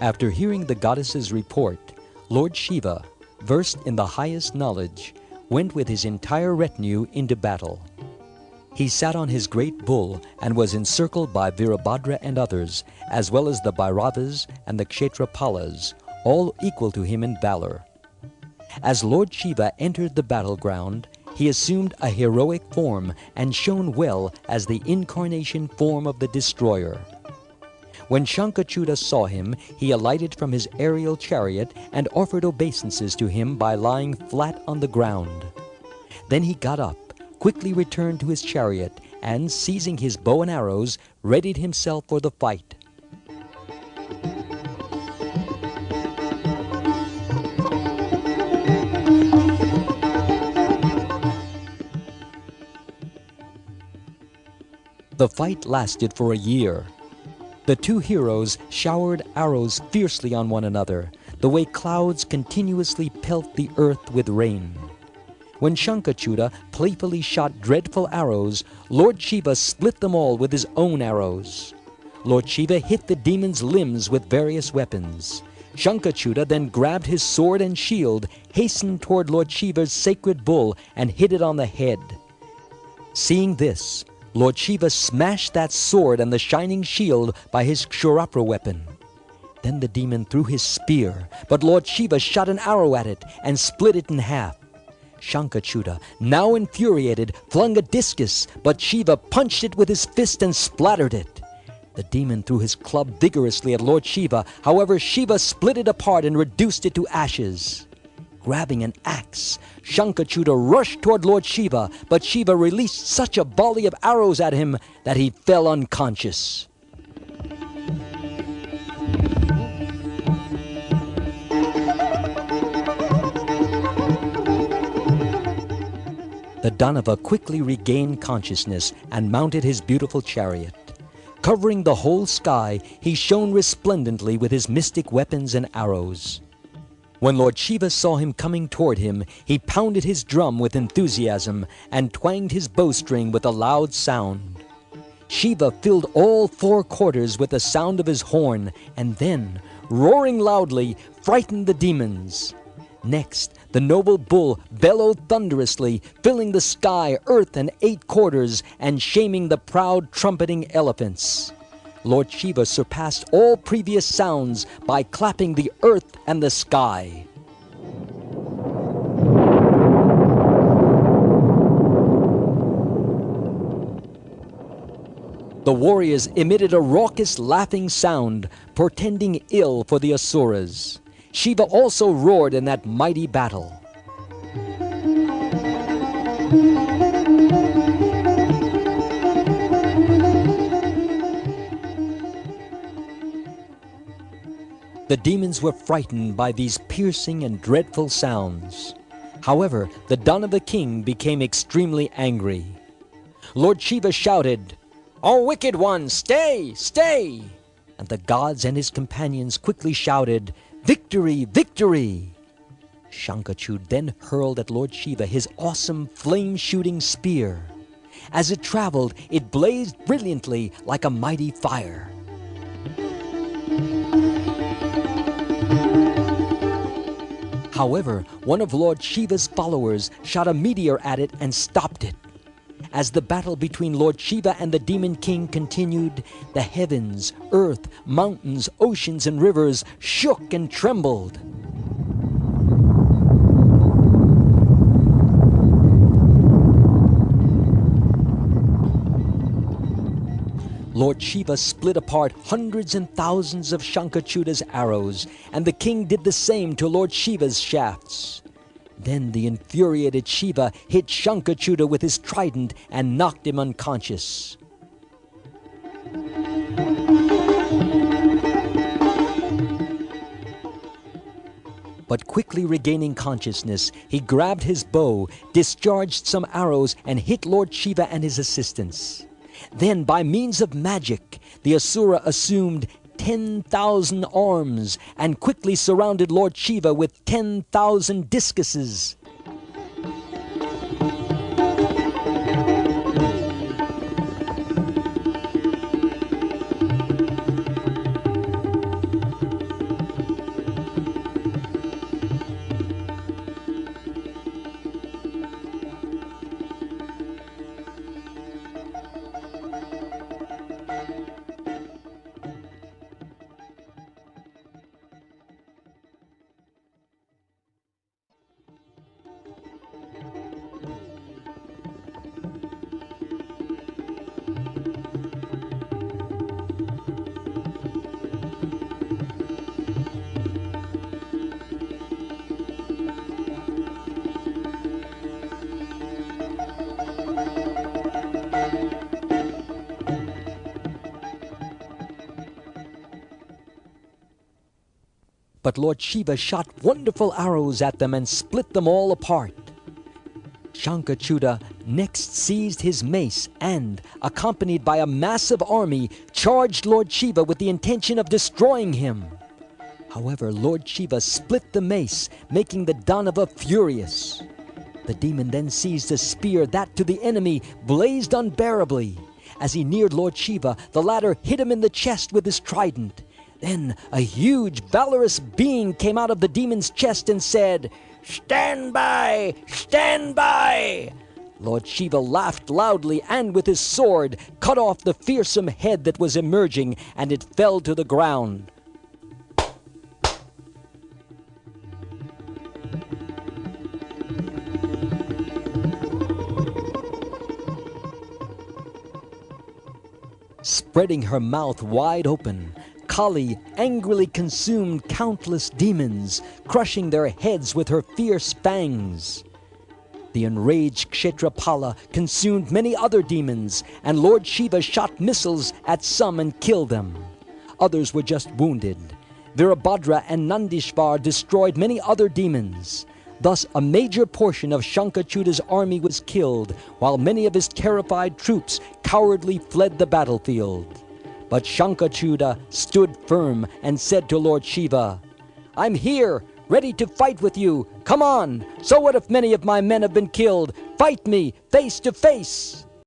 After hearing the goddess's report, Lord Shiva, versed in the highest knowledge, went with his entire retinue into battle. He sat on his great bull and was encircled by Virabhadra and others, as well as the Bhairavas and the Kshetrapalas, all equal to him in valor. As Lord Shiva entered the battleground, he assumed a heroic form and shone well as the incarnation form of the destroyer. When Shankachuta saw him, he alighted from his aerial chariot and offered obeisances to him by lying flat on the ground. Then he got up, quickly returned to his chariot, and, seizing his bow and arrows, readied himself for the fight. The fight lasted for a year. The two heroes showered arrows fiercely on one another, the way clouds continuously pelt the earth with rain. When Shankachuta playfully shot dreadful arrows, Lord Shiva split them all with his own arrows. Lord Shiva hit the demon's limbs with various weapons. Shankachuta then grabbed his sword and shield, hastened toward Lord Shiva's sacred bull, and hit it on the head. Seeing this, Lord Shiva smashed that sword and the shining shield by his Kshurapra weapon. Then the demon threw his spear, but Lord Shiva shot an arrow at it and split it in half. Shankachuta, now infuriated, flung a discus, but Shiva punched it with his fist and splattered it. The demon threw his club vigorously at Lord Shiva, however Shiva split it apart and reduced it to ashes. Grabbing an axe, Shankachuta rushed toward Lord Shiva, but Shiva released such a volley of arrows at him that he fell unconscious. The Danava quickly regained consciousness and mounted his beautiful chariot. Covering the whole sky, he shone resplendently with his mystic weapons and arrows. When Lord Shiva saw him coming toward him, he pounded his drum with enthusiasm and twanged his bowstring with a loud sound. Shiva filled all four quarters with the sound of his horn, and then, roaring loudly, frightened the demons. Next, the noble bull bellowed thunderously, filling the sky, earth, and 8 quarters, and shaming the proud trumpeting elephants. Lord Shiva surpassed all previous sounds by clapping the earth and the sky. The warriors emitted a raucous laughing sound, portending ill for the Asuras. Shiva also roared in that mighty battle. The demons were frightened by these piercing and dreadful sounds. However, the Danava king became extremely angry. Lord Shiva shouted, "O wicked one, stay, stay!" And the gods and his companions quickly shouted, "Victory, victory!" Shankachuta then hurled at Lord Shiva his awesome flame-shooting spear. As it traveled, it blazed brilliantly like a mighty fire. However, one of Lord Shiva's followers shot a meteor at it and stopped it. As the battle between Lord Shiva and the Demon King continued, the heavens, earth, mountains, oceans, and rivers shook and trembled. Lord Shiva split apart hundreds and thousands of Shankachuta's arrows, and the king did the same to Lord Shiva's shafts. Then the infuriated Shiva hit Shankachuta with his trident and knocked him unconscious. But quickly regaining consciousness, he grabbed his bow, discharged some arrows, and hit Lord Shiva and his assistants. Then, by means of magic, the Asura assumed 10,000 arms and quickly surrounded Lord Shiva with 10,000 discuses. But Lord Shiva shot wonderful arrows at them and split them all apart. Shankachuta next seized his mace and, accompanied by a massive army, charged Lord Shiva with the intention of destroying him. However, Lord Shiva split the mace, making the Danava furious. The demon then seized a spear that, to the enemy, blazed unbearably. As he neared Lord Shiva, the latter hit him in the chest with his trident. Then a huge, valorous being came out of the demon's chest and said, "Stand by! Stand by!" Lord Shiva laughed loudly and with his sword cut off the fearsome head that was emerging, and it fell to the ground. Spreading her mouth wide open, Kali angrily consumed countless demons, crushing their heads with her fierce fangs. The enraged Kshetrapala consumed many other demons, and Lord Shiva shot missiles at some and killed them. Others were just wounded. Virabhadra and Nandishvar destroyed many other demons. Thus, a major portion of Shankachuta's army was killed, while many of his terrified troops cowardly fled the battlefield. But Shankachuta stood firm and said to Lord Shiva, "I'm here, ready to fight with you. Come on! So what if many of my men have been killed? Fight me face to face!"